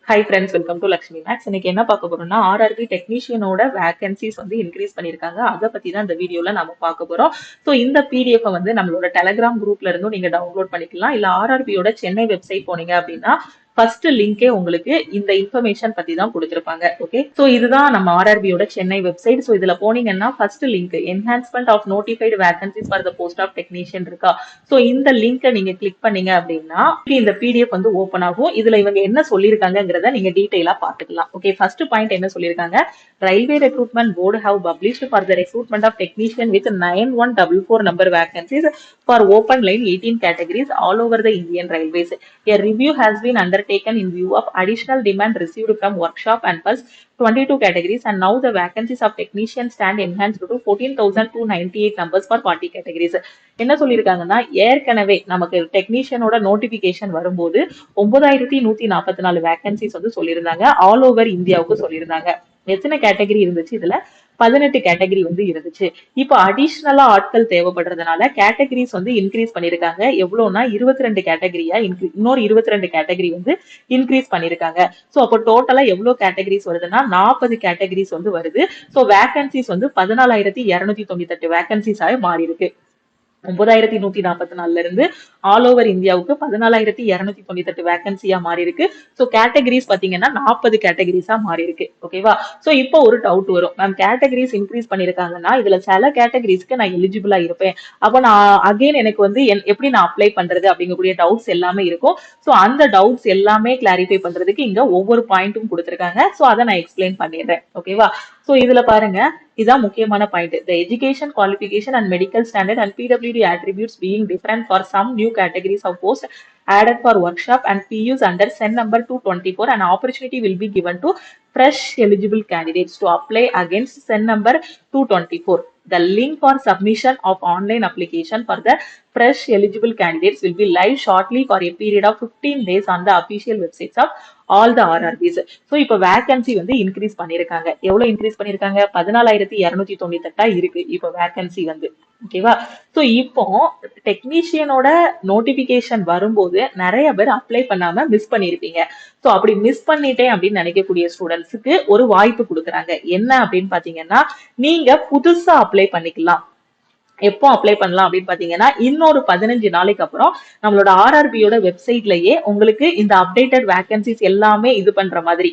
High friends, welcome to Lakshmi maths. இன்னைக்கு என்ன பார்க்க போறோம்னா ஆர்ஆர்பி டெக்னீஷியனோட வேகன்சிஸ் வந்து இன்க்ரீஸ் பண்ணியிருக்காங்க. அதை பத்தி தான் இந்த வீடியோல நம்ம பார்க்க போறோம். ஸோ இந்த பிடிஎஃப் வந்து நம்மளோட டெலகிராம் குரூப்ல இருந்தும் நீங்க டவுன்லோட் பண்ணிக்கலாம். இல்ல ஆர்ஆர்பியோட சென்னை வெப்சைட் போனீங்க அப்படின்னா ஃபர்ஸ்ட் லிங்கே உங்களுக்கு இந்த இன்ஃபர்மேஷன் பத்தி தான் கொடுத்திருப்பாங்க. ஓகே, சோ இதுதான் நம்ம ஆர்ஆர்பியோட சென்னை வெப்சைட். சோ இதுல போனீங்கன்னா first link enhancement of notified vacancies for the post of technician இருக்கா. சோ இந்த லிங்கை நீங்க கிளிக் பண்ணீங்க அப்படின்னா இந்த பிடிஎஃப் வந்து ஓபன் ஆகும். இதுல இவங்க என்ன சொல்லியிருக்காங்கிறத நீங்க டீடைலா பாத்துக்கலாம். ஓகே, ஃபர்ஸ்ட் பாயிண்ட் என்ன சொல்லியிருக்காங்க, railway recruitment board have published for the recruitment of technician with 9144 number vacancies for open line 18 categories all over the Indian Railways. A review has been undertaken in view of additional demand received from workshop and bus 22 categories, and now the vacancies of technicians stand enhanced to 14,298 numbers for 40 categories. என்ன சொல்லியிருக்காங்கன்னா, ஏற்கனவே நமக்கு டெக்னீஷியனோட notification வரும்போது 9144 vacancies வந்து சொல்லியிருந்தாங்க. All over இந்தியாவுக்கு சொல்லியிருந்தாங்க. எத்தனை கேட்டகரி இருந்துச்சு? இதுல 18 கேட்டகரி வந்து இருந்துச்சு. இப்போ அடிஷ்னலா ஆட்கள் தேவைப்படுறதுனால கேட்டகரிஸ் வந்து இன்க்ரீஸ் பண்ணிருக்காங்க. எவ்வளவுனா 22 கேட்டகரியா இன்னொரு 22 கேட்டகரி வந்து இன்க்ரீஸ் பண்ணிருக்காங்க. சோ அப்போ டோட்டலா எவ்வளவு கேட்டகரிஸ் வருதுன்னா 40 கேட்டகரிஸ் வந்து வருது. சோ வேகன்சிஸ் வந்து 14,298 வேகன்சிஸ் ஆக மாறி இருக்கு. 9144 இருந்து ஆல் ஓவர் இந்தியாவுக்கு 14,298 வேகன்சியா மாறி இருக்கு. சோ கேட்டகரிஸ் பாத்தீங்கன்னா 40 கேட்டகரிஸா மாறி இருக்கு. ஓகேவா? சோ இப்போ ஒரு டவுட் வரும், மேம் கேட்டகரிஸ் இன்க்ரீஸ் பண்ணிருக்காங்கன்னா இதுல சில கேட்டகரிஸ்க்கு நான் எலிஜிபிளா இருப்பேன், அப்ப நான் அகைன் எனக்கு வந்து எப்படி நான் அப்ளை பண்றது அப்படிங்கக்கூடிய டவுட்ஸ் எல்லாமே இருக்கும். சோ அந்த டவுட்ஸ் எல்லாமே கிளாரிஃபை பண்றதுக்கு இங்க ஒவ்வொரு பாயிண்ட்டும் கொடுத்திருக்காங்க. சோ அதை நான் எக்ஸ்பிளைன் பண்ணிடுறேன். ஓகேவா? சோ இதுல பாருங்க, இதான் முக்கியமான point. The education qualification and medical standard and PWD attributes being different for some new categories of post added for workshop and PUs under SEN number 224, an opportunity will be given to fresh eligible candidates to apply against SEN number 224. The link for submission of online application for the fresh eligible candidates will be live shortly for a period of 15 days on the official websites of all the RRBs. So இப்போ vacancy வந்து increase பண்ணிருக்காங்க. எவ்வளவு increase பண்ணிருக்காங்க? 14,298 இருக்கு இப்போ vacancy வந்து. ஓகேவா? So இப்போ டெக்னீஷியனோட நோட்டிபிகேஷன் வரும்போது நிறைய பேர் அப்ளை பண்ணாம மிஸ் பண்ணிருப்பீங்க. சோ அப்படி மிஸ் பண்ணிட்டேன் அப்படின்னு நினைக்கக்கூடிய ஸ்டூடெண்ட்ஸுக்கு ஒரு வாய்ப்பு கொடுக்குறாங்க. என்ன அப்படின்னு பாத்தீங்கன்னா, நீங்க புதுசா அப்ளை பண்ணிக்கலாம். எப்போ அப்ளை பண்ணலாம் அப்படின்னு பாத்தீங்கன்னா, இன்னொரு 15 நாளைக்கு அப்புறம் நம்மளோட ஆர்ஆர்பியோட வெப்சைட்லயே உங்களுக்கு இந்த அப்டேட்டட் வேகன்சிஸ் எல்லாமே இது பண்ற மாதிரி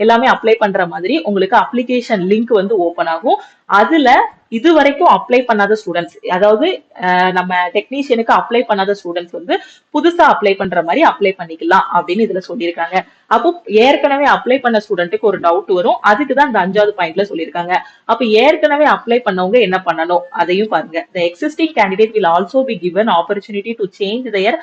எல்லாமே அப்ளை பண்ற மாதிரி உங்களுக்கு அப்ளிகேஷன் லிங்க் வந்து ஓபன் ஆகும். அதுல இது வரைக்கும் அப்ளை பண்ணாத ஸ்டூடெண்ட்ஸ், அதாவது நம்ம டெக்னீஷியனுக்கு அப்ளை பண்ணாத ஸ்டூடெண்ட்ஸ் வந்து புதுசா அப்ளை பண்ற மாதிரி அப்ளை பண்ணிக்கலாம் அப்படின்னு இதுல சொல்லியிருக்காங்க. அப்போ ஏற்கனவே அப்ளை பண்ண ஸ்டூடெண்ட்டுக்கு ஒரு டவுட் வரும். அதுக்குதான் இந்த 5வது பாயிண்ட்ல சொல்லியிருக்காங்க. அப்ப ஏற்கனவே அப்ளை பண்ணவங்க என்ன பண்ணணும் அதையும் பாருங்க. The existing candidate will also be given opportunity to change their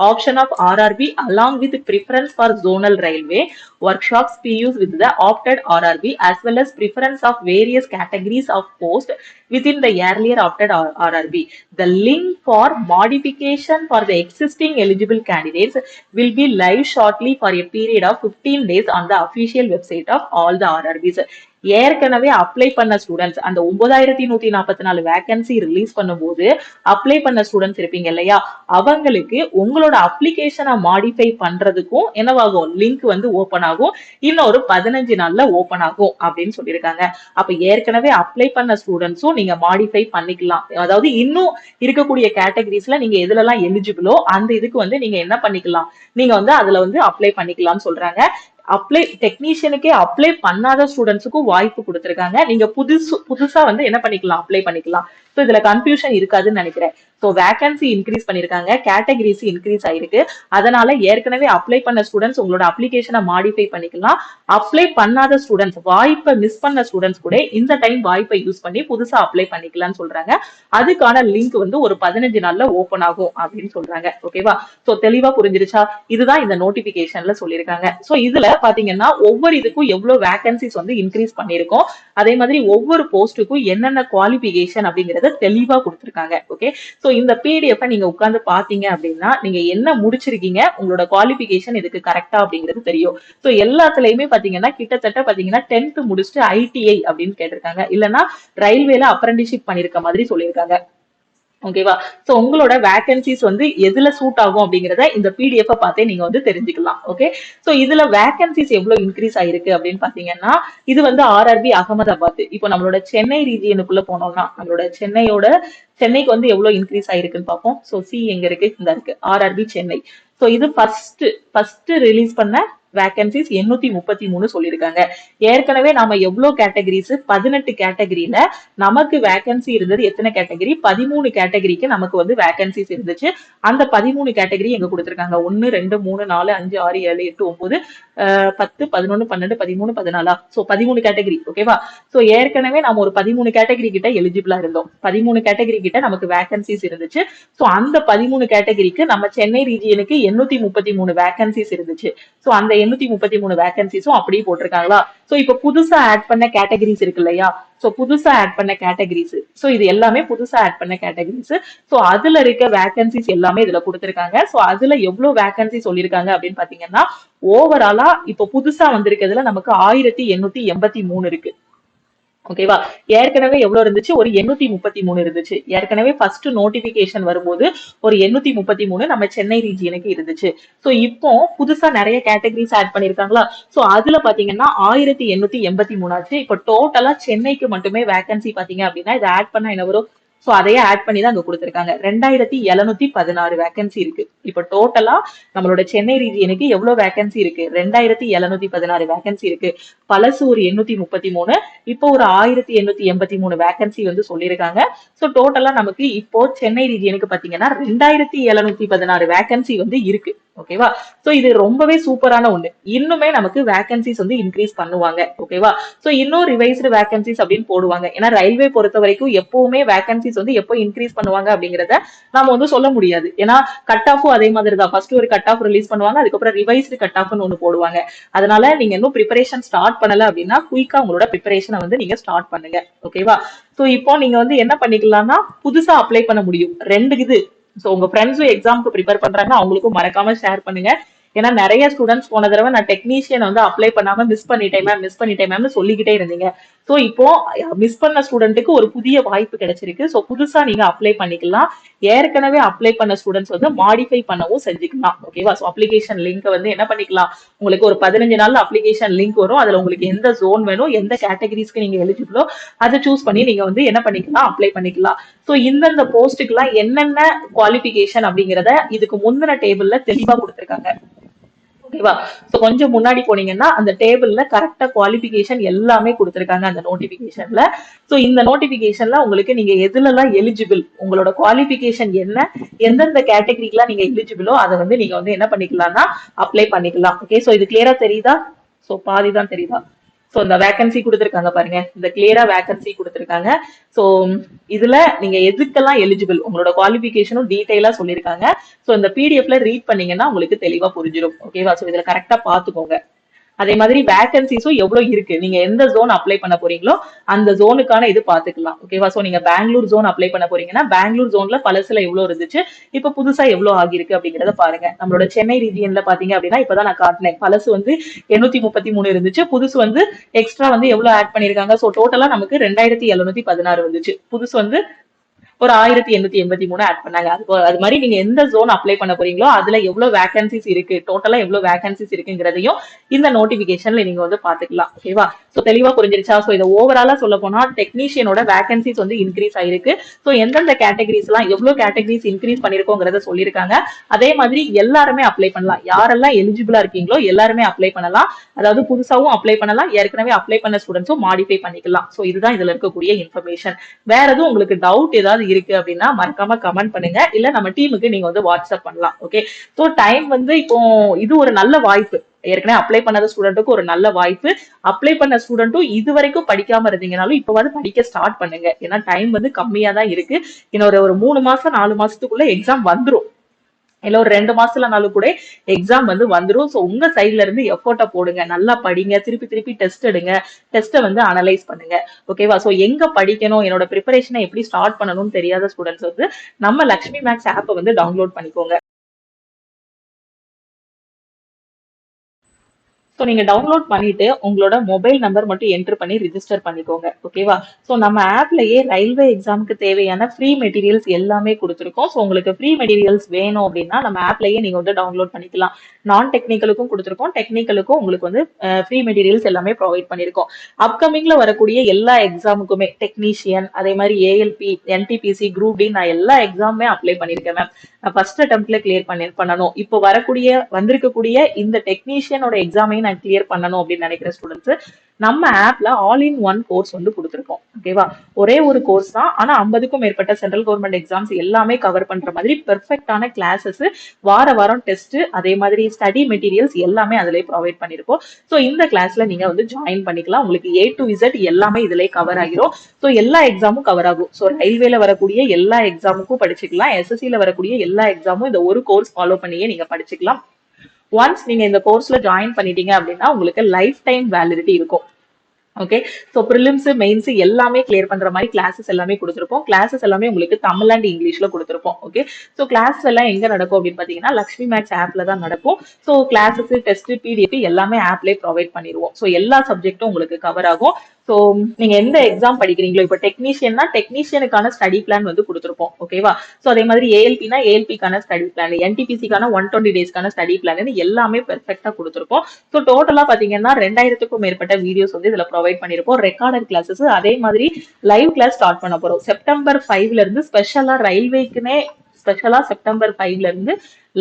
option of RRB along with preference for zonal railway workshops PUs with the opted RRB, as well as preference of various categories of post within the earlier opted RRB. The link for modification for the existing eligible candidates will be live shortly for a period of 15 days on the official website of all the RRBs. ஏற்கனவே apply பண்ண students அந்த 9144 vacancy release பண்ணும்போது apply பண்ண students இருப்பீங்க இல்லையா, அவங்களுக்கு உங்களோட அப்ளிகேஷனை மாடிஃபை பண்றதுக்கும் என்னவாகும், லிங்க் வந்து ஓபன் ஆகும். இன்னொரு 15 நாள்ல ஓபன் ஆகும் அப்படின்னு சொல்லியிருக்காங்க. அப்ப ஏற்கனவே அப்ளை பண்ண ஸ்டூடெண்ட்ஸும் நீங்க மாடிஃபை பண்ணிக்கலாம். அதாவது இன்னும் இருக்கக்கூடிய கேட்டகரிஸ்ல நீங்க எதுலலாம் எலிஜிபிளோ அந்த இதுக்கு வந்து நீங்க என்ன பண்ணிக்கலாம், நீங்க வந்து அதுல வந்து அப்ளை பண்ணிக்கலாம்னு சொல்றாங்க. அப்ளை டெக்னீஷியனுக்கே அப்ளை பண்ணாத ஸ்டூடெண்ட்ஸுக்கும் வாய்ப்பு கொடுத்திருக்காங்க. நீங்க புதுசா வந்து என்ன பண்ணிக்கலாம், அப்ளை பண்ணிக்கலாம். சோ இதுல கன்ஃபியூஷன் இருக்காதுன்னு நினைக்கிறேன். சோ வேகன்சி இன்க்ரீஸ் பண்ணிருக்காங்க, கேட்டகரிஸ் இன்க்ரீஸ் ஆயிருக்கு. அதனால ஏற்கனவே அப்ளை பண்ண ஸ்டூடெண்ட்ஸ் உங்களோட அப்ளிகேஷனை மாடிஃபை பண்ணிக்கலாம். அப்ளை பண்ணாத ஸ்டூடெண்ட்ஸ், வாய்ப்பை மிஸ் பண்ண ஸ்டூடெண்ட்ஸ் கூட இந்த டைம் வாய்ப்பை யூஸ் பண்ணி புதுசா அப்ளை பண்ணிக்கலாம்னு சொல்றாங்க. அதுக்கான லிங்க் வந்து ஒரு 15 நாள்ல ஓபன் ஆகும் அப்படின்னு சொல்றாங்க. ஓகேவா? சோ தெளிவா புரிஞ்சிருச்சா? இதுதான் இந்த நோட்டிபிகேஷன்ல சொல்லியிருக்காங்க. சோ இதுல பாத்தீங்கன்னா ஒவ்வொரு இதுக்கும் எவ்வளவு வேகன்சிஸ் வந்து இன்க்ரீஸ் பண்ணிருக்கோம், அதே மாதிரி ஒவ்வொரு போஸ்டுக்கும் என்னென்ன குவாலிபிகேஷன் அப்படிங்கறத தெளிவா கொடுத்திருக்காங்க. ஓகே, சோ இந்த பிடிஎஃப் நீங்க உட்கார்ந்து பாத்தீங்க அப்படின்னா நீங்க என்ன முடிச்சிருக்கீங்க, உங்களோட குவாலிபிகேஷன் இதுக்கு கரெக்டா அப்படிங்கிறது தெரியும். சோ எல்லாத்துலயுமே பாத்தீங்கன்னா கிட்டத்தட்ட பாத்தீங்கன்னா 10th முடிச்சுட்டு ஐடிஐ அப்படின்னு கேட்டிருக்காங்க, இல்லைன்னா ரயில்வேல அப்ரண்டிஷிப் பண்ணிருக்க மாதிரி சொல்லியிருக்காங்க. ஓகேவா? சோ உங்களோட வேகன்சிஸ் வந்து எதுல சூட் ஆகும் அப்படிங்கறத இந்த பிடிஎஃப் பார்த்தே நீங்க வந்து தெரிஞ்சுக்கலாம். ஓகே. சோ இதுல வேகன்சிஸ் எவ்வளவு இன்க்ரீஸ் ஆயிருக்கு அப்படின்னு பாத்தீங்கன்னா, இது வந்து ஆர்ஆர்பி அகமதாபாத். இப்போ நம்மளோட சென்னை ரீஜியனுக்குள்ள போனோம்னா, நம்மளோட சென்னைக்கு வந்து எவ்வளவு இன்க்ரீஸ் ஆயிருக்குன்னு பார்ப்போம். சோ சி எங்க இருக்கு? இந்த இருக்கு. ஆர்ஆர்பி சென்னை. சோ இது ஃபர்ஸ்ட் ரிலீஸ் பண்ண வேகன்சிஸ் 833 சொல்லியிருக்காங்க. ஏற்கனவே நாம எவ்வளவு கேட்டகரிஸ் 18 கேட்டகரியில நமக்கு வேகன்சி இருந்தது. எத்தனை கேட்டகரி? 13 கேட்டகரிக்கு நமக்கு வந்து வேகன்சிஸ் இருந்துச்சு. அந்த 13 கேட்டகரி எங்க கொடுத்திருக்காங்க? 1 2 3 4 5 6 7 8 9 10 11 12 13 14. So 13 category. ஓகேவா? சோ ஏற்கனவே நாம ஒரு 13 கேட்டகரி கிட்ட எலிஜிபிளா இருந்தோம். 13 கேட்டகரி கிட்ட நமக்கு வேகன்சிஸ் இருந்துச்சு. சோ அந்த 13 கேட்டகரிக்கு நம்ம சென்னை ரீஜியனுக்கு 833 வேகன்சிஸ் இருந்துச்சு. சோ அந்த 833 வேகன்சிஸும் அப்படியே போட்டிருக்காங்களா? சோ இப்ப புதுசா ஆட் பண்ண கேட்டகரிஸ் இருக்கு இல்லையா? சோ புதுசா ஆட் பண்ண கேட்டகரிஸ். சோ இது எல்லாமே புதுசா ஆட் பண்ண கேட்டகரிஸ். சோ அதுல இருக்க வேகன்சிஸ் எல்லாமே இதுல கொடுத்திருக்காங்க. சோ அதுல எவ்வளவு வேகன்சி சொல்லிருக்காங்க அப்படின்னு பாத்தீங்கன்னா, ஓவராலா இப்ப புதுசா வந்திருக்கிறதுல நமக்கு 1883 இருக்கு. ஓகேவா? ஏற்கனவே எவ்வளவு இருந்துச்சு? ஒரு 833 இருந்துச்சு. ஏற்கனவே ஃபர்ஸ்ட் நோட்டிபிகேஷன் வரும்போது ஒரு 833 நம்ம சென்னை ரீஜியனுக்கு இருந்துச்சு. சோ இப்போ புதுசா நிறைய கேட்டகரிஸ் ஆட் பண்ணிருக்காங்களா? சோ அதுல பாத்தீங்கன்னா 1883 ஆச்சு. இப்போ டோட்டலா சென்னைக்கு மட்டுமே வேகன்சி பாத்தீங்க அப்படின்னா இதை ஆட் பண்ணா என்ன வரும்? சோ அதையே ஆட் பண்ணி தான் அங்க கொடுத்திருக்காங்க. 2716 வேகன்சி இருக்கு. இப்ப டோட்டலா நம்மளோட சென்னை ரீஜியனுக்கு எவ்வளவு வேகன்சி இருக்கு? 2716 வேகன்சி இருக்கு. பழசு ஒரு 833, இப்போ ஒரு 1883 வேகன்சி வந்து சொல்லியிருக்காங்க. சோ டோட்டலா நமக்கு இப்போ சென்னை ரீஜியனுக்கு பாத்தீங்கன்னா 2716 வேகன்சி வந்து இருக்கு. ஓகேவா? சோ இது ரொம்பவே சூப்பரான ஒண்ணு. இன்னுமே நமக்கு வேகன்சிஸ் வந்து இன்க்ரீஸ் பண்ணுவாங்க. ஓகேவா? சோ இன்னும் ரிவைஸ்டு வேகன்சிஸ் அப்படின்னு போடுவாங்க. ஏன்னா ரயில்வே பொறுத்த வரைக்கும் எப்பவுமே வேகன்சிஸ் வந்து எப்போ இன்க்ரீஸ் பண்ணுவாங்க அப்படிங்கறத நாம வந்து சொல்ல முடியாது. ஏன்னா கட் ஆஃபும் அதே மாதிரி தான். ஃபர்ஸ்ட் ஒரு கட் ஆஃப் ரிலீஸ் பண்ணுவாங்க, அதுக்கப்புறம் ரிவைஸ்டு கட் ஆஃப்னு ஒண்ணு போடுவாங்க. அதனால நீங்க இன்னும் ப்ரிப்பரேஷன் ஸ்டார்ட் பண்ணல அப்படின்னா குயிக்கா உங்களோட ப்ரிப்பரேஷனை வந்து நீங்க ஸ்டார்ட் பண்ணுங்க. ஓகேவா? சோ இப்போ நீங்க வந்து என்ன பண்ணிக்கலாம்னா புதுசா அப்ளை பண்ண முடியும். ரெண்டு இது. சோ உங்க ஃப்ரெண்ட்ஸும் எக்ஸாம்க்கு ப்ரிப்பேர் பண்றாங்க, அவங்களுக்கும் மறக்காம ஷேர் பண்ணுங்க. ஏன்னா நிறைய ஸ்டூடெண்ட்ஸ் போன தடவை நான் டெக்னீஷியன் வந்து அப்ளை பண்ணாம மிஸ் பண்ணிட்டேன் மேம் சொல்லிக்கிட்டே இருந்தீங்க. சோ இப்போ மிஸ் பண்ண ஸ்டூடெண்ட்டுக்கு ஒரு புதிய வாய்ப்பு கிடைச்சிருக்கு. சோ புதுசா நீங்க அப்ளை பண்ணிக்கலாம். ஏற்கனவே அப்ளை பண்ண ஸ்டூடெண்ட்ஸ் வந்து மாடிஃபை பண்ணவும் செஞ்சுக்கலாம். ஓகேவா? சோ அப்ளிகேஷன் லிங்க் வந்து என்ன பண்ணிக்கலாம், உங்களுக்கு ஒரு 15 நாள்ல அப்ளிகேஷன் லிங்க் வரும். அதுல உங்களுக்கு எந்த ஜோன் வேணும், எந்த கேட்டகரிஸ்க்கு நீங்க எலிஜிபிளோ அதை சூஸ் பண்ணி நீங்க வந்து என்ன பண்ணிக்கலாம், அப்ளை பண்ணிக்கலாம். சோ இந்தந்த போஸ்ட்டுக்கு எல்லாம் என்னென்ன குவாலிபிகேஷன் அப்படிங்கறத இதுக்கு முந்தின டேபிள்ல தெளிவா கொடுத்திருக்காங்க. ஓகேவா? சோ கொஞ்சம் முன்னாடி போனீங்கன்னா அந்த டேபிள்ல கரெக்டா குவாலிபிகேஷன் எல்லாமே கொடுத்திருக்காங்க அந்த நோட்டிபிகேஷன்ல. சோ இந்த நோட்டிபிகேஷன்ல உங்களுக்கு நீங்க எதுல எல்லாம் எலிஜிபிள், உங்களோட குவாலிபிகேஷன் என்ன, எந்தெந்த கேட்டகரிக்கெல்லாம் நீங்க எலிஜிபிளோ அதை வந்து நீங்க வந்து என்ன பண்ணிக்கலாம்னா அப்ளை பண்ணிக்கலாம். ஓகே. சோ இது கிளியரா தெரியுதா? சோ பாதிதான் தெரியுதா? சோ இந்த வேகன்சி கொடுத்திருக்காங்க பாருங்க, இந்த கிளியரா வேகன்சி கொடுத்திருக்காங்க. சோ இதுல நீங்க எதுக்கெல்லாம் எலிஜிபிள், உங்களோட குவாலிபிகேஷனும் டீடைலா சொல்லியிருக்காங்க. சோ இந்த பிடிஎஃப்ல ரீட் பண்ணீங்கன்னா உங்களுக்கு தெளிவா புரிஞ்சிடும். ஓகேவா? சோ இதுல கரெக்டா பாத்துக்கோங்க. அதே மாதிரி வேகன்சிஸும் எவ்வளவு இருக்கு, நீங்க எந்த ஜோன் அப்ளை பண்ண போறீங்களோ அந்த ஜோனுக்கான இது பாத்துக்கலாம். ஓகேவா? சோ நீங்க பெங்களூர் ஜோன் அப்ளை பண்ண போறீங்கன்னா பெங்களூர் ஜோன்ல பழசுல எவ்வளவு இருந்துச்சு, இப்ப புதுசா எவ்வளவு ஆகிருக்கு அப்படிங்கறத பாருங்க. நம்மளோட சென்னை ரீஜியன்ல பாத்தீங்க அப்படின்னா இப்பதான் நான் காட்டினேன், பழசு வந்து 833 இருந்துச்சு, புதுசு வந்து எக்ஸ்ட்ரா வந்து எவ்வளவு ஆட் பண்ணிருக்காங்க. சோ டோட்டலா நமக்கு 2716 வந்துச்சு. புதுசு வந்து ஒரு 1883 ஆட் பண்ணாங்க. அது மாதிரி நீங்க எந்த ஜோன் அப்ளை பண்ண போறீங்களோ அதுல எவ்வளவு வேகன்சிஸ் இருக்கு, டோட்டலா எவ்வளவு வேகன்சிஸ் இருக்குங்கிறதையும் இந்த நோட்டிபிகேஷன்ல நீங்க வந்து பாத்துக்கலாம். ஓகேவா? சோ தெளிவா புரிஞ்சிருச்சா? சோ இதை ஓவராலா சொல்ல போனா டெக்னீஷியனோட வேகன்சிஸ் வந்து இன்க்ரீஸ் ஆயிருக்கு. சோ எந்தெந்த கேட்டகரிஸ் எல்லாம் எவ்வளவு கேட்டகரிஸ் இன்க்ரீஸ் பண்ணிருக்கோங்கிறத சொல்லியிருக்காங்க. அதே மாதிரி எல்லாருமே அப்ளை பண்ணலாம். யாரெல்லாம் எலிஜிபிளா இருக்கீங்களோ எல்லாருமே அப்ளை பண்ணலாம். அதாவது புதுசாவும் அப்ளை பண்ணலாம், ஏற்கனவே அப்ளை பண்ண ஸ்டூடெண்ட்ஸும் மாடிஃபை பண்ணிக்கலாம். சோ இதுதான் இதுல இருக்கக்கூடிய இன்ஃபர்மேஷன். வேற எதுவும் உங்களுக்கு டவுட் ஏதாவது இருக்கு அப்படின்னா மறக்காம கமெண்ட் பண்ணுங்க, இல்ல நம்ம டீமுக்கு நீங்க வந்து வாட்ஸ்அப் பண்ணலாம். ஓகே. சோ டைம் வந்து இப்போ இது ஒரு நல்ல வாய்ப்பு. ஏற்கனவே அப்ளை பண்ணாத ஸ்டூடெண்ட்டுக்கு ஒரு நல்ல வாய்ப்பு. அப்ளை பண்ண ஸ்டூடெண்ட்டும் இது வரைக்கும் படிக்காம இருந்தீங்கனாலும் இப்ப வந்து படிக்க ஸ்டார்ட் பண்ணுங்க. ஏன்னா டைம் வந்து கம்மியா தான் இருக்கு. இன்னொரு ஒரு 3 மாசம் 4 மாசத்துக்குள்ள எக்ஸாம் வந்துரும். இல்ல ஒரு 2 மாசத்துலனாலும் கூட எக்ஸாம் வந்து வந்துரும். சோ உங்க சைட்ல இருந்து எஃபோர்ட்டை போடுங்க, நல்லா படிங்க, திருப்பி திருப்பி டெஸ்ட் எடுங்க, டெஸ்ட்டை வந்து அனலைஸ் பண்ணுங்க. ஓகேவா? சோ எங்க படிக்கணும், என்னோட ப்ரிப்பரேஷனை எப்படி ஸ்டார்ட் பண்ணணும்னு தெரியாத ஸ்டூடெண்ட்ஸ் வந்து நம்ம லக்ஷ்மி மேக்ஸ் ஆப்பை வந்து டவுன்லோட் பண்ணிக்கோங்க. ஸோ நீங்க டவுன்லோட் பண்ணிட்டு உங்களோட மொபைல் நம்பர் மட்டும் என்டர் பண்ணி ரிஜிஸ்டர் பண்ணிக்கோங்க. ஓகேவா? ஸோ நம்ம ஆப்லயே ரயில்வே எக்ஸாமுக்கு தேவையான ஃப்ரீ மெட்டீரியல்ஸ் எல்லாமே கொடுத்துருக்கோம். ஸோ உங்களுக்கு ஃப்ரீ மெட்டீரியல்ஸ் வேணும் அப்படின்னா நம்ம ஆப்லயே நீங்க வந்து டவுன்லோட் பண்ணிக்கலாம். நான் டெக்னிக்கலுக்கும் கொடுத்துருக்கோம், டெக்னிக்கலுக்கும் உங்களுக்கு வந்து ஃப்ரீ மெட்டீரியல்ஸ் எல்லாமே ப்ரொவைட் பண்ணியிருக்கோம். அப்கமிங்ல வரக்கூடிய எல்லா எக்ஸாமுக்குமே டெக்னீஷியன், அதே மாதிரி ஏஎல்பி, என்டிபிசி, குரூப் டி, நான் எல்லா எக்ஸாமுமே அப்ளை பண்ணியிருக்கேன் மேம். ஃபர்ஸ்ட் அட்டம்ப்ட்ல கிளியர் பண்ணணும். இப்போ வந்திருக்கக்கூடிய இந்த டெக்னீஷியனோட எக்ஸாமையும் நான் கிளியர் பண்ணணும் அப்படின்னு நினைக்கிற ஸ்டூடெண்ட்ஸ் நம்ம ஆப்ல ஆல் இன் ஒன் கோர்ஸ் வந்து கொடுத்துருக்கோம். ஓகேவா? ஒரே ஒரு கோர்ஸ் தான், ஆனா 50க்கும் மேற்பட்ட சென்ட்ரல் கவர்மெண்ட் எக்ஸாம்ஸ் எல்லாமே கவர் பண்ற மாதிரி பெர்ஃபெக்டான கிளாஸஸ், வாரம் டெஸ்ட், அதே மாதிரி ஸ்டடி மெட்டீரியல்ஸ் எல்லாமே அதிலே ப்ரொவைட் பண்ணிருக்கோம். ஸோ இந்த கிளாஸ்ல நீங்க வந்து ஜாயின் பண்ணிக்கலாம். உங்களுக்கு A to Z எல்லாமே இதுல கவர் ஆகிரும். ஸோ எல்லா எக்ஸாமும் கவர் ஆகும். ஸோ ரயில்வேல வரக்கூடிய எல்லா எக்ஸாமுக்கும் படிச்சுக்கலாம், எஸ்எஸ்சில வரக்கூடிய எல்லா எக்ஸாமும் இந்த ஒரு கோர்ஸ் ஃபாலோ பண்ணியே நீங்க படிச்சுக்கலாம். ஒன்ஸ் நீங்க இந்த கோர்ஸ்ல ஜாயின் பண்ணிட்டீங்க அப்படின்னா உங்களுக்கு லைஃப் டைம் வேலிடிட்டி இருக்கும். ஓகே, ஸோ ப்ரிலிம்ஸ், மெயின்ஸ் எல்லாமே கிளியர் பண்ற மாதிரி கிளாஸஸ் எல்லாமே கொடுத்துருப்போம். கிளாஸஸ் எல்லாமே உங்களுக்கு தமிழ் அண்ட் இங்கிலீஷ்ல கொடுத்துருப்போம். ஓகே, ஸோ கிளாஸ் எல்லாம் எங்க நடக்கும் அப்படின்னு பாத்தீங்கன்னா லக்ஷ்மி மேக்ஸ் ஆப்ல தான் நடக்கும். ஸோ கிளாஸஸ், டெஸ்ட், பிடிஎஃப் எல்லாமே ஆப்லேயே ப்ரொவைட் பண்ணிடுவோம். ஸோ எல்லா சப்ஜெக்டும் உங்களுக்கு கவர் ஆகும். ஸோ நீங்க எந்த எக்ஸாம் படிக்கிறீங்களோ, இப்போ டெக்னீஷியன்னா டெக்னீஷியனுக்கான ஸ்டடி பிளான் வந்து கொடுத்துருப்போம். ஓகேவா? ஸோ அதே மாதிரி ஏஎல்பினா ஏஎல்பிக்கான ஸ்டடி பிளான், என்டிபிசிக்கான 120 டேஸ்க்கான ஸ்டடி பிளான் எல்லாமே பெர்ஃபெக்டா கொடுத்துருப்போம். ஸோ டோட்டலா பாத்தீங்கன்னா 2000க்கும் மேற்பட்ட வீடியோஸ் வந்து இதுல ப்ரொவைட் பண்ணிருப்போம். ரெக்கார்டட் கிளாஸஸ், அதே மாதிரி லைவ் கிளாஸ் ஸ்டார்ட் பண்ண போறோம். செப்டம்பர் 5ல இருந்து ஸ்பெஷலா ரயில்வேக்குனே ஸ்பெஷலா செப்டம்பர் 5ல இருந்து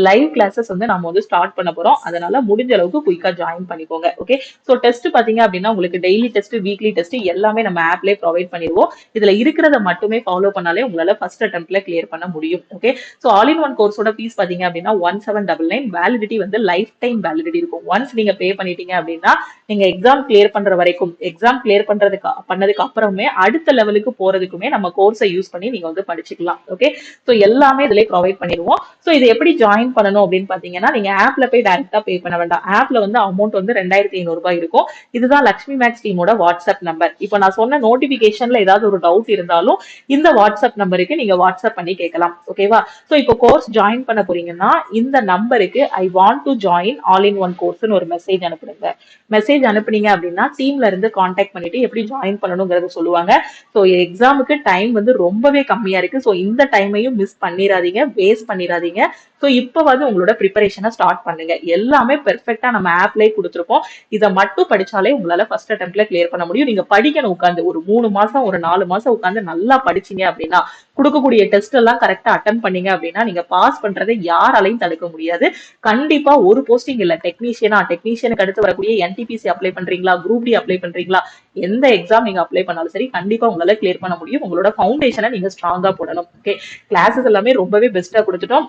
லைவ் கிளாஸஸ் வந்து நம்ம வந்து ஸ்டார்ட் பண்ண போறோம். அதனால முடிஞ்ச அளவுக்கு குயிக்கா ஜாயின் பண்ணிக்கோங்க. ஓகே, ஸோ டெஸ்ட் பாத்தீங்க அப்படின்னா உங்களுக்கு டெய்லி டெஸ்ட், வீக்லி டெஸ்ட் எல்லாமே நம்ம ஆப்லேயே ப்ரொவைட் பண்ணிடுவோம். இதுல இருக்கிறத மட்டுமே ஃபாலோ பண்ணாலே உங்களால ஃபர்ஸ்ட் அட்டம்ப்ட்ல கிளியர் பண்ண முடியும். Okay, so all in one கோர்ஸோட ஃபீஸ் பாத்தீங்க அப்படின்னா 1799. வேலிடிட்டி வந்து லைஃப் டைம் வேலிடிட்டி இருக்கும். ஒன்ஸ் நீங்க பே பண்ணிட்டீங்க அப்படின்னா நீங்க எக்ஸாம் கிளியர் பண்ற வரைக்கும், எக்ஸாம் கிளியர் பண்ணதுக்கு அப்புறமே அடுத்த லெவலுக்கு போறதுக்குமே நம்ம கோர்ஸை யூஸ் பண்ணி நீங்க வந்து படிச்சுக்கலாம். ஓகே, ஸோ எல்லாமே இதுல ப்ரொவைட் பண்ணிடுவோம். ஸோ இது எப்படி ஜாயின் பண்ணணும் அப்படின்னு பாத்தீங்கன்னா நீங்க ஆப்ல போய் டைரக்டா பே பண்ண வேண்டாம். ஆப்ல வந்து அமௌண்ட் வந்து 2500 ரூபாய் இருக்கும். இதுதான் லக்ஷ்மி மேக்ஸ் டீமோட வாட்ஸ்அப் நம்பர். இப்போ நான் சொன்ன நோட்டிபிகேஷன்ல ஏதாவது ஒரு டவுட் இருந்தாலும் இந்த வாட்ஸ்அப் நம்பருக்கு நீங்க வாட்ஸ்அப் பண்ணி கேட்கலாம். ஓகேவா? ஸோ இப்போ கோர்ஸ் ஜாயின் பண்ண போறீங்கன்னா இந்த நம்பருக்கு I want to join all in one கோர்ஸ்னு ஒரு மெசேஜ் அனுப்புங்க. மெசேஜ் அனுப்புனீங்க அப்படின்னா டீம்ல இருந்து கான்டாக்ட் பண்ணிட்டு எப்படி ஜாயின் பண்ணணுங்கிறத சொல்லுவாங்க. ஸோ எக்ஸாமுக்கு டைம் வந்து ரொம்பவே கம்மியா இருக்கு. ஸோ இந்த டைமையும் மிஸ் பண்ணிடாதீங்க, வேஸ்ட் பண்ணிடாதீங்க. ஸோ இப்போ வந்து உங்களோட ப்ரிப்பரேஷனை ஸ்டார்ட் பண்ணுங்க. எல்லாமே பெர்ஃபெக்டா நம்ம ஆப்லேயே கொடுத்துருப்போம். இதை மட்டும் படிச்சாலே உங்களால ஃபர்ஸ்ட் அட்டெம்ப்ட்ல கிளியர் பண்ண முடியும். நீங்க படிக்கணும், உட்காந்து ஒரு 3 மாசம், ஒரு 4 மாசம் உட்காந்து நல்லா படிச்சீங்க அப்படின்னா, கொடுக்கக்கூடிய டெஸ்ட் எல்லாம் கரெக்டா அட்டன் பண்ணீங்க அப்படின்னா நீங்க பாஸ் பண்றதை யாராலையும் தடுக்க முடியாது. கண்டிப்பா ஒரு போஸ்டிங் இல்ல, டெக்னீஷியனுக்கு அடுத்து வரக்கூடிய என்டிபிசி அப்ளை பண்றீங்களா, குரூப் டி அப்ளை பண்றீங்களா, எந்த எக்ஸாம் நீங்க அப்ளை பண்ணாலும் சரி கண்டிப்பா உங்களால கிளியர் பண்ண முடியும். உங்களோட ஃபவுண்டேஷனை நீங்க ஸ்ட்ராங்கா போடணும். ஓகே, கிளாஸஸ் எல்லாமே ரொம்பவே பெஸ்டா கொடுத்துட்டோம்.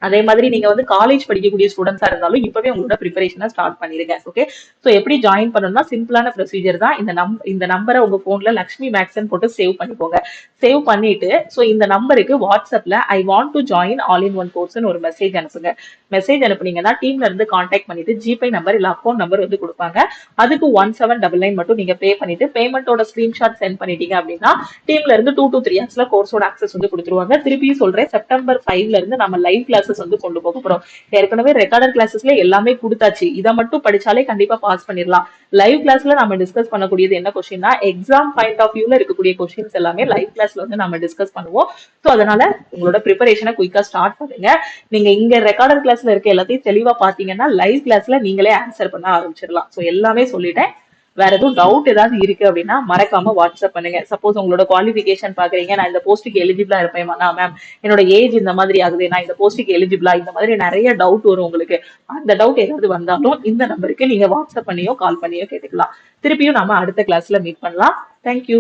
அதே மாதிரி நீங்க வந்து காலேஜ் படிக்கக்கூடிய ஸ்டூடெண்ட்ஸா இருந்தாலும் இப்பவே உங்களோட ப்ரிப்பரேஷனை ஸ்டார்ட் பண்ணிருங்க. ஓகே, ஸோ எப்படி ஜாயின் பண்ணணும்னா சிம்பிளான ப்ரொசீஜர் தான். இந்த நம்பரை உங்க போன்ல லக்ஷ்மி மேக்ஸ்ன்னு போட்டு சேவ் பண்ணிக்கோங்க. சேவ் பண்ணிட்டு ஸோ இந்த நம்பருக்கு வாட்ஸ்அப்ல I want to join all in one கோர்ஸ்னு ஒரு மெசேஜ் அனுப்புங்க. மெசேஜ் அனுப்புனீங்கன்னா டீம்ல இருந்து கான்டாக்ட் பண்ணிட்டு ஜிபே நம்பர் இல்ல அக்கௌண்ட் நம்பர் வந்து கொடுப்பாங்க. அதுக்கு 1799 மட்டும் நீங்க பே பண்ணிட்டு பேமெண்டோட ஸ்கிரீன்ஷாட் சென்ட் பண்ணிட்டீங்க அப்படின்னா டீம்ல இருந்து 2 to 3 ஹவர்ஸ்ல கோர்ஸோட அக்சஸ் வந்து கொடுத்துருவாங்க. திருப்பியும் சொல்றேன், செப்டம்பர் 5ல இருந்து நம்ம லைவ் கிளாஸஸ் வந்து கொண்டு போக போறோம். ஏற்கனவே ரெக்கார்டட் கிளாஸஸ்ல எல்லாமே கொடுத்தாச்சு. இதை மட்டும் படிச்சாலே கண்டிப்பா பாஸ் பண்ணிடலாம். லைவ் கிளாஸ்ல நம்ம டிஸ்கஸ் பண்ணக்கூடியது என்ன கொஸ்டின்னா எக்ஸாம் பாயிண்ட் ஆஃப் வியூல இருக்கக்கூடிய கொஸ்டின்ஸ் எல்லாமே லைவ் கிளாஸ்ல வந்து நம்ம டிஸ்கஸ் பண்ணுவோம். ஸோ அதனால உங்களோட ப்ரிப்பரேஷனை குயிக்கா ஸ்டார்ட் பண்ணுங்க. நீங்க இங்க ரெக்கார்டட் கிளாஸ்ல இருக்க எல்லாத்தையும் தெளிவா பாத்தீங்கன்னா லைவ் கிளாஸ்ல நீங்களே ஆன்சர் பண்ண ஆரம்பிச்சிடலாம். ஸோ எல்லாமே சொல்லிட்டேன். வேற எதுவும் டவுட் ஏதாவது இருக்கு அப்படின்னா மறக்காம வாட்ஸ்அப் பண்ணுங்க. சப்போஸ் உங்களோட குவாலிஃபிகேஷன் பாக்குறீங்க, நான் இந்த போஸ்ட்டுக்கு எலிஜிபிளா இருப்பேன் மேம், என்னோட ஏஜ் இந்த மாதிரி ஆகுது, நான் இந்த போஸ்ட்டுக்கு எலிஜிபிளா, இந்த மாதிரி நிறைய டவுட் வரும் உங்களுக்கு. அந்த டவுட் ஏதாவது வந்தாலும் இந்த நம்பருக்கு நீங்க வாட்ஸ்அப் பண்ணியோ கால் பண்ணியோ கேட்டுக்கலாம். திருப்பியும் நாம அடுத்த கிளாஸ்ல மீட் பண்ணலாம். தேங்க்யூ.